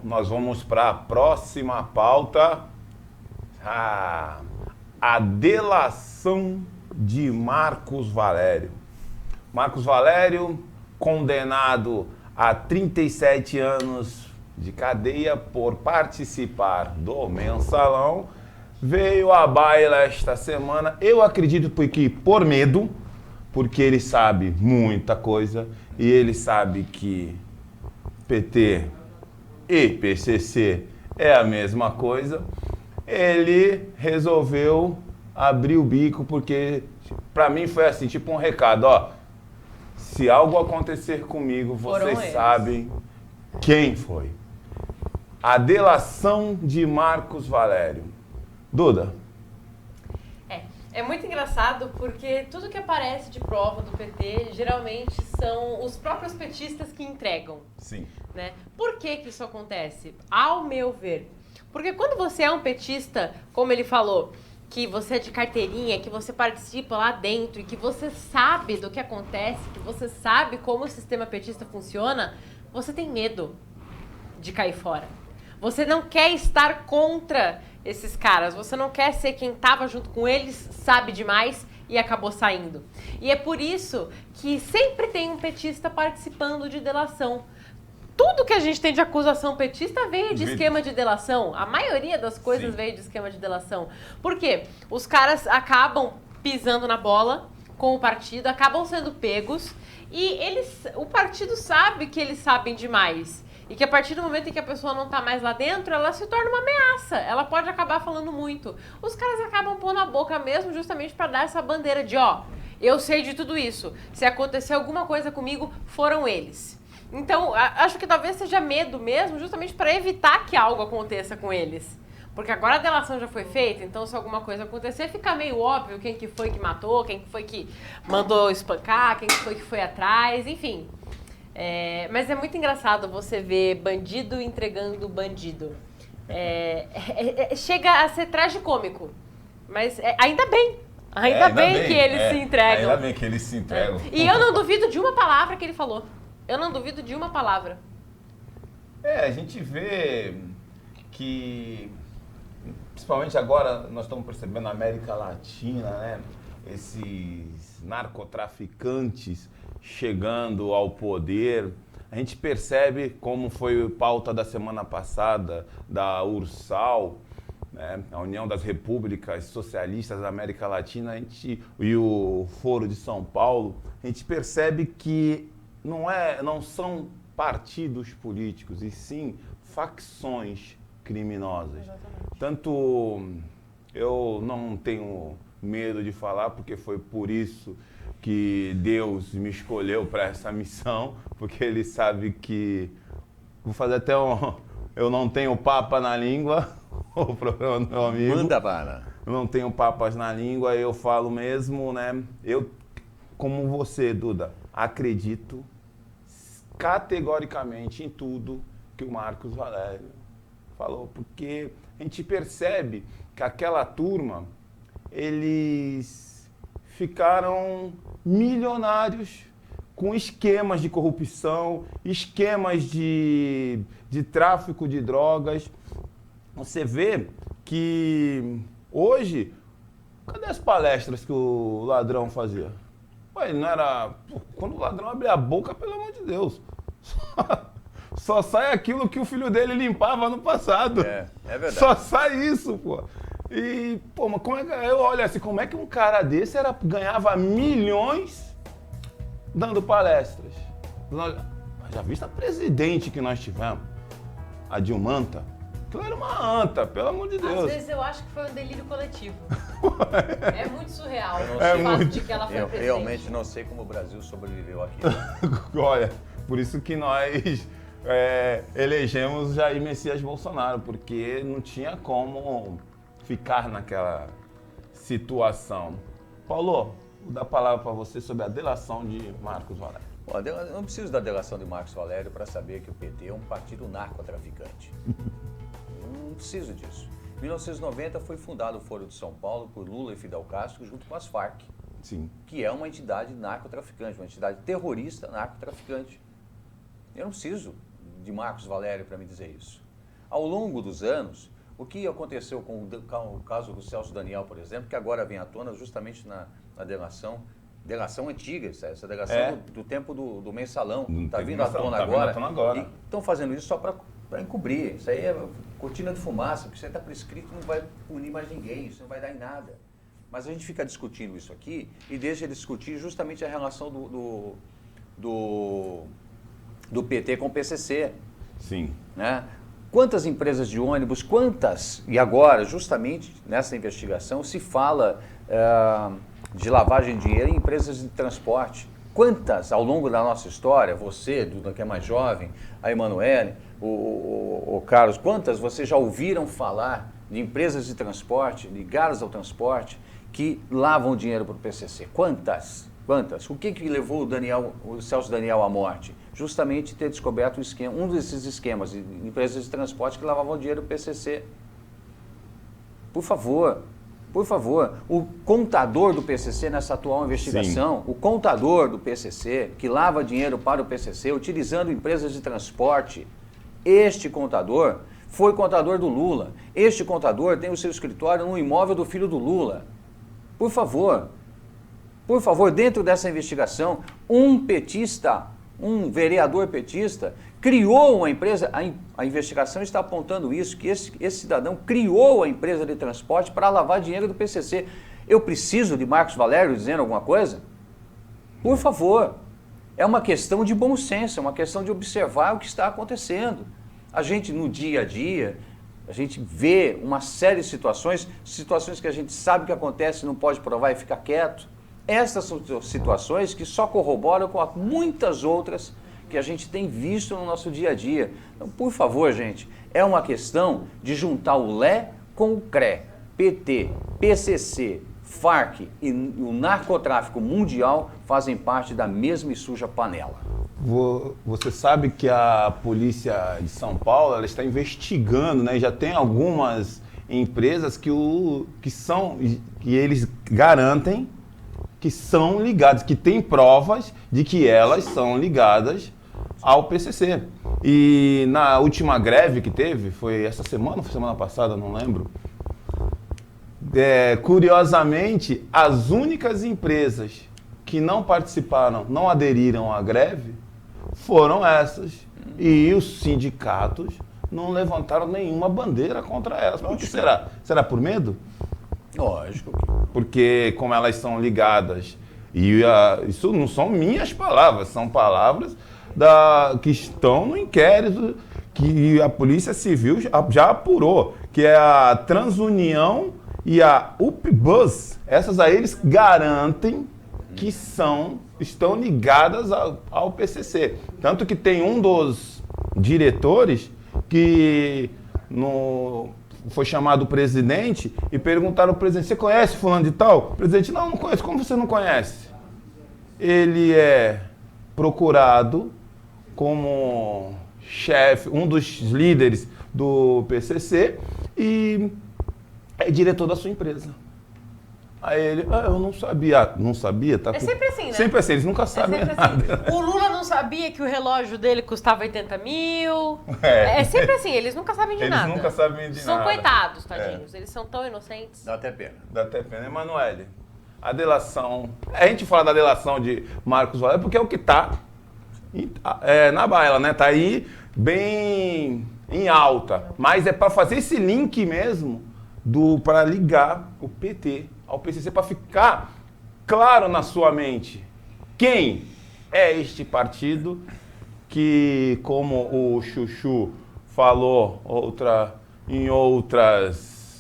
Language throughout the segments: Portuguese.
Nós vamos para a próxima pauta. A delação de Marcos Valério. Marcos Valério, condenado a 37 anos de cadeia por participar do Mensalão, veio à baila esta semana. Eu acredito que por medo, porque ele sabe muita coisa e ele sabe que PT e PCC é a mesma coisa. Ele resolveu abrir o bico porque, para mim, foi assim, tipo um recado, ó. Se algo acontecer comigo, vocês sabem quem foi. A delação de Marcos Valério. Duda. É muito engraçado porque tudo que aparece de prova do PT, geralmente são os próprios petistas que entregam. Sim. Né? Por que isso acontece? Ao meu ver. Porque quando você é um petista, como ele falou, que você é de carteirinha, que você participa lá dentro e que você sabe do que acontece, que você sabe como o sistema petista funciona, você tem medo de cair fora. Você não quer estar contra esses caras, você não quer ser quem estava junto com eles, sabe demais e acabou saindo. E é por isso que sempre tem um petista participando de delação. Tudo que a gente tem de acusação petista veio de esquema de delação. A maioria das coisas veio de esquema de delação. Por quê? Os caras acabam pisando na bola com o partido, acabam sendo pegos e o partido sabe que eles sabem demais. E que a partir do momento em que a pessoa não tá mais lá dentro, ela se torna uma ameaça. Ela pode acabar falando muito. Os caras acabam pondo a boca mesmo justamente para dar essa bandeira de, ó, eu sei de tudo isso. Se acontecer alguma coisa comigo, foram eles. Então, acho que talvez seja medo mesmo, justamente para evitar que algo aconteça com eles. Porque agora a delação já foi feita, então se alguma coisa acontecer, fica meio óbvio quem que foi que matou, quem que foi que mandou espancar, quem que foi atrás, enfim. Mas é muito engraçado você ver bandido entregando bandido. Chega a ser tragicômico, mas ainda bem. Ainda bem que eles se entregam. Ainda bem que eles se entregam. E eu não duvido de uma palavra que ele falou. Eu não duvido de uma palavra. A gente vê que, principalmente agora, nós estamos percebendo na América Latina, né? Esses narcotraficantes chegando ao poder. A gente percebe, como foi pauta da semana passada, da URSAL, né? A União das Repúblicas Socialistas da América Latina, e o Foro de São Paulo, a gente percebe que não são partidos políticos, e sim facções criminosas. Exatamente. Tanto eu não tenho medo de falar, porque foi por isso que Deus me escolheu para essa missão, porque Ele sabe que... Vou fazer até eu não tenho papa na língua, o programa do meu amigo. Manda, para. Eu não tenho papas na língua, eu falo mesmo, né? Eu, como você, Duda, acredito categoricamente em tudo que o Marcos Valério falou, porque a gente percebe que aquela turma, eles ficaram milionários com esquemas de corrupção, esquemas de tráfico de drogas. Você vê que hoje, cadê as palestras que o ladrão fazia? Ué, ele não era... Pô, quando o ladrão abre a boca, pelo amor de Deus, só sai aquilo que o filho dele limpava no passado. É verdade. Só sai isso, pô. E, pô, mas como é que... Eu olho assim, como é que um cara desse ganhava milhões dando palestras? Já viste a presidente que nós tivemos? A Dilmanta? Aquilo era uma anta, pelo amor de Deus. Às vezes eu acho que foi um delírio coletivo. É muito surreal o É fato muito. de que ela foi Eu presidente. realmente não sei como o Brasil sobreviveu aqui. Olha, por isso que nós elegemos Jair Messias Bolsonaro, porque não tinha como ficar naquela situação. Paulo, vou dar a palavra para você sobre a delação de Marcos Valério. Bom, eu não preciso da delação de Marcos Valério para saber que o PT é um partido narcotraficante. Eu não preciso disso. Em 1990 foi fundado o Foro de São Paulo por Lula e Fidel Castro junto com as Farc, Sim. que é uma entidade narcotraficante, uma entidade terrorista narcotraficante. Eu não preciso de Marcos Valério para me dizer isso. Ao longo dos anos, o que aconteceu com o caso do Celso Daniel, por exemplo, que agora vem à tona justamente na delação antiga, essa delação do tempo do mensalão, está vindo à tona agora. E estão fazendo isso só para encobrir. Isso aí é cortina de fumaça, porque isso aí está prescrito, não vai punir mais ninguém, isso não vai dar em nada. Mas a gente fica discutindo isso aqui e deixa ele discutir justamente a relação do PT com o PCC. Sim. Né? Quantas empresas de ônibus, e agora, justamente nessa investigação, se fala de lavagem de dinheiro em empresas de transporte. Quantas, ao longo da nossa história, você, Duda, que é mais jovem, a Emanuele, o Carlos, quantas vocês já ouviram falar de empresas de transporte, ligadas ao transporte, que lavam dinheiro para o PCC? Quantas? Quantas? O que levou o Celso Daniel à morte? Justamente ter descoberto um desses esquemas de empresas de transporte que lavavam dinheiro para o PCC. Por favor, o contador do PCC nessa atual investigação, o contador do PCC que lava dinheiro para o PCC utilizando empresas de transporte, este contador foi contador do Lula. Este contador tem o seu escritório no imóvel do filho do Lula. Por favor, dentro dessa investigação, um vereador petista, criou uma empresa, a investigação está apontando isso, que esse cidadão criou a empresa de transporte para lavar dinheiro do PCC. Eu preciso de Marcos Valério dizendo alguma coisa? Por favor, é uma questão de bom senso, é uma questão de observar o que está acontecendo. A gente, no dia a dia, a gente vê uma série de situações que a gente sabe que acontece, não pode provar e fica quieto. Essas são situações que só corroboram com muitas outras que a gente tem visto no nosso dia a dia. Então, por favor, gente, é uma questão de juntar o LE com o CRE, PT, PCC, Farc e o narcotráfico mundial fazem parte da mesma e suja panela. Você sabe que a polícia de São Paulo ela está investigando, né? Já tem algumas empresas que eles garantem que são ligadas, que tem provas de que elas são ligadas ao PCC. E na última greve que teve, foi essa semana ou foi semana passada, não lembro. Curiosamente, as únicas empresas que não participaram, não aderiram à greve, foram essas. E os sindicatos não levantaram nenhuma bandeira contra elas. Por que será? Será por medo? Lógico. Porque como elas são ligadas, e isso não são minhas palavras, são palavras que estão no inquérito, que a Polícia Civil já apurou, que é a Transunião e a UPBus. Essas aí eles garantem que estão ligadas ao PCC. Tanto que tem um dos diretores que foi chamado o presidente e perguntaram ao presidente: você conhece fulano de tal? O presidente: não conheço. Como você não conhece? Ele é procurado como chefe, um dos líderes do PCC e é diretor da sua empresa. Aí ele: eu não sabia. Não sabia? Tá sempre assim, né? Sempre assim, eles nunca sabem nada. Assim. O Lula não sabia que o relógio dele custava 80 mil. É sempre assim, eles nunca sabem de nada. Eles nunca sabem de nada. São coitados, tadinhos. Eles são tão inocentes. Dá até pena. Dá até pena. Emanuele, a delação... A gente fala da delação de Marcos Valério porque é o que está na baila, né? Tá aí bem em alta. Mas é para fazer esse link mesmo para ligar o PT ao PCC, para ficar claro na sua mente quem é este partido que, como o Chuchu falou em outros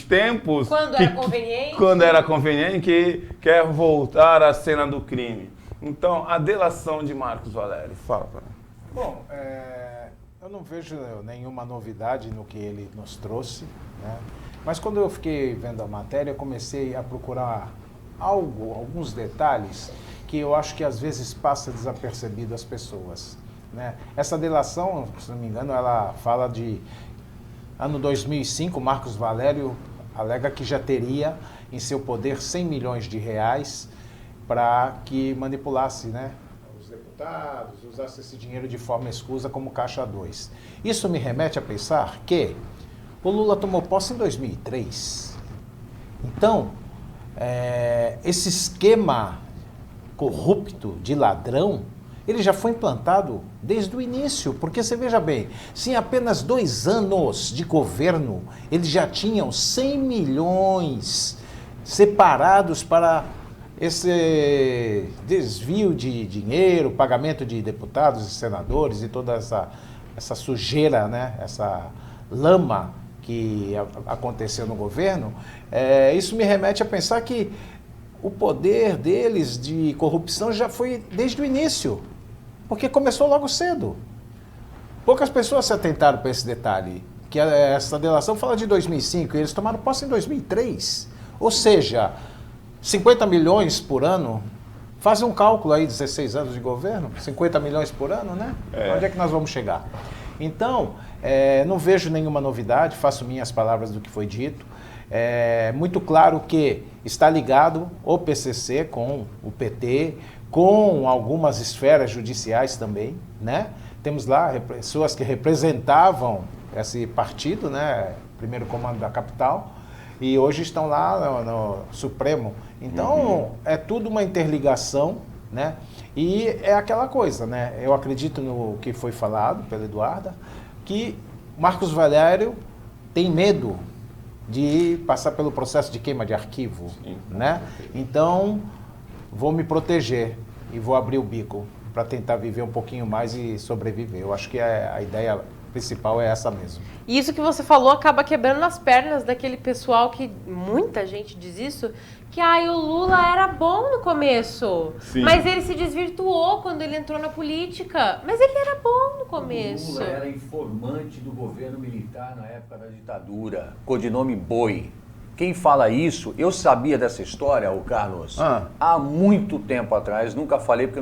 tempos, quando era conveniente, que quer voltar à cena do crime. Então, a delação de Marcos Valério, fala para mim. Bom, eu não vejo nenhuma novidade no que ele nos trouxe, né? Mas quando eu fiquei vendo a matéria, eu comecei a procurar alguns detalhes que eu acho que às vezes passa desapercebido às pessoas, né? Essa delação, se não me engano, ela fala de ano 2005, Marcos Valério alega que já teria em seu poder 100 milhões de reais para que manipulasse, né, deputados, usasse esse dinheiro de forma escusa como caixa 2. Isso me remete a pensar que o Lula tomou posse em 2003. Então, esse esquema corrupto de ladrão, ele já foi implantado desde o início, porque você veja bem, se em apenas 2 anos de governo, eles já tinham 100 milhões separados para esse desvio de dinheiro, pagamento de deputados e senadores e toda essa sujeira, né? Essa lama que aconteceu no governo, isso me remete a pensar que o poder deles de corrupção já foi desde o início, porque começou logo cedo. Poucas pessoas se atentaram para esse detalhe, que essa delação fala de 2005 e eles tomaram posse em 2003. Ou seja, 50 milhões por ano, faz um cálculo aí, 16 anos de governo, 50 milhões por ano, né? Onde é que nós vamos chegar? Então, não vejo nenhuma novidade, faço minhas palavras do que foi dito. É muito claro que está ligado o PCC com o PT, com algumas esferas judiciais também, né? Temos lá pessoas que representavam esse partido, né? Primeiro comando da capital, e hoje estão lá no Supremo. Então, é tudo uma interligação, né? E é aquela coisa, né? Eu acredito no que foi falado pela Eduarda, que Marcos Valério tem medo de passar pelo processo de queima de arquivo, né? Então, vou me proteger e vou abrir o bico para tentar viver um pouquinho mais e sobreviver. Eu acho que a ideia principal é essa mesmo. E isso que você falou acaba quebrando as pernas daquele pessoal que, muita gente diz isso, que o Lula era bom no começo, Sim. mas ele se desvirtuou quando ele entrou na política. Mas ele era bom no começo. O Lula era informante do governo militar na época da ditadura, codinome Boi. Quem fala isso, eu sabia dessa história, o Carlos, há muito tempo atrás, nunca falei porque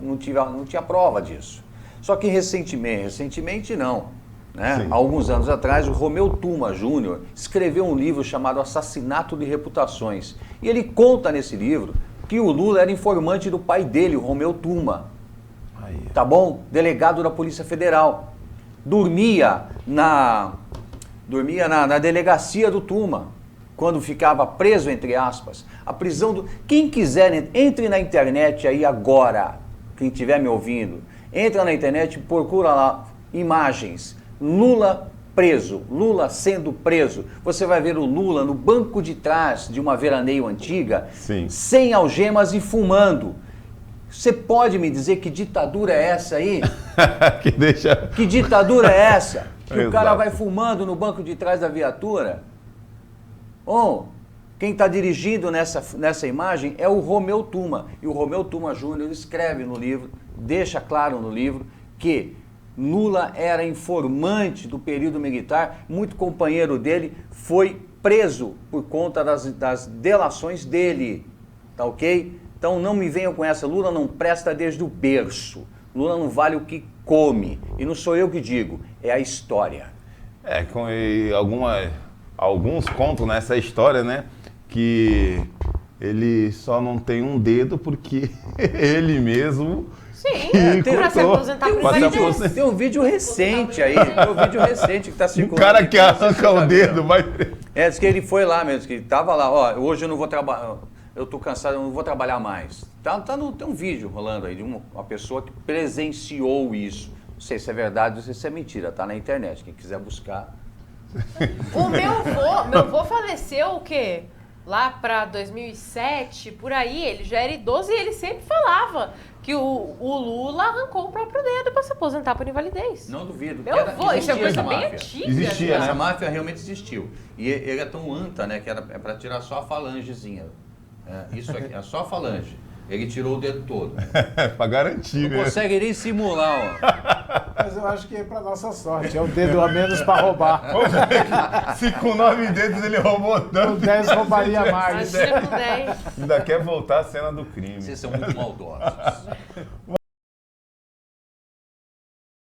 não tinha prova disso. Só que recentemente não, né? Há alguns anos atrás, o Romeu Tuma Júnior escreveu um livro chamado Assassinato de Reputações. E ele conta nesse livro que o Lula era informante do pai dele, o Romeu Tuma. Tá bom? Delegado da Polícia Federal. Dormia na delegacia do Tuma, quando ficava preso, entre aspas. A prisão do... Quem quiser, entre na internet aí agora, quem estiver me ouvindo, entra na internet e procura lá imagens. Lula preso, Lula sendo preso. Você vai ver o Lula no banco de trás de uma veraneio antiga, Sim. sem algemas e fumando. Você pode me dizer que ditadura é essa aí? Que ditadura é essa? Que o cara vai fumando no banco de trás da viatura? Quem está dirigindo nessa imagem é o Romeu Tuma. E o Romeu Tuma Júnior escreve no livro, deixa claro no livro, que Lula era informante do período militar, muito companheiro dele foi preso por conta das delações dele, tá ok? Então não me venham com essa, Lula não presta desde o berço, Lula não vale o que come, e não sou eu que digo, é a história. Alguns contam nessa história, né, que ele só não tem um dedo porque ele mesmo... Sim, para se aposentar por Tem um vídeo recente aí, que está circulando. O cara que arranca o dedo vai... Diz que ele foi lá mesmo, que estava lá, hoje eu não vou trabalhar, eu estou cansado, eu não vou trabalhar mais. Tem um vídeo rolando aí de uma pessoa que presenciou isso. Não sei se é verdade ou se é mentira, tá na internet, quem quiser buscar. O meu avô faleceu o quê? Lá para 2007, por aí, ele já era idoso e ele sempre falava que o Lula arrancou o próprio dedo para se aposentar por invalidez. Não duvido. Meu avô, isso é coisa bem antiga. Existia, né? Essa máfia realmente existiu. E ele é tão anta, né, que é para tirar só a falangezinha. Isso aqui, é só a falange. Ele tirou o dedo todo. Pra garantir, não consegue nem simular, Mas eu acho que é pra nossa sorte, é o dedo a menos pra roubar. Se com 9 dedos ele roubou tanto. Com 10 roubaria mais. Imagina com 10. Ainda quer voltar à cena do crime. Vocês são muito maldosos.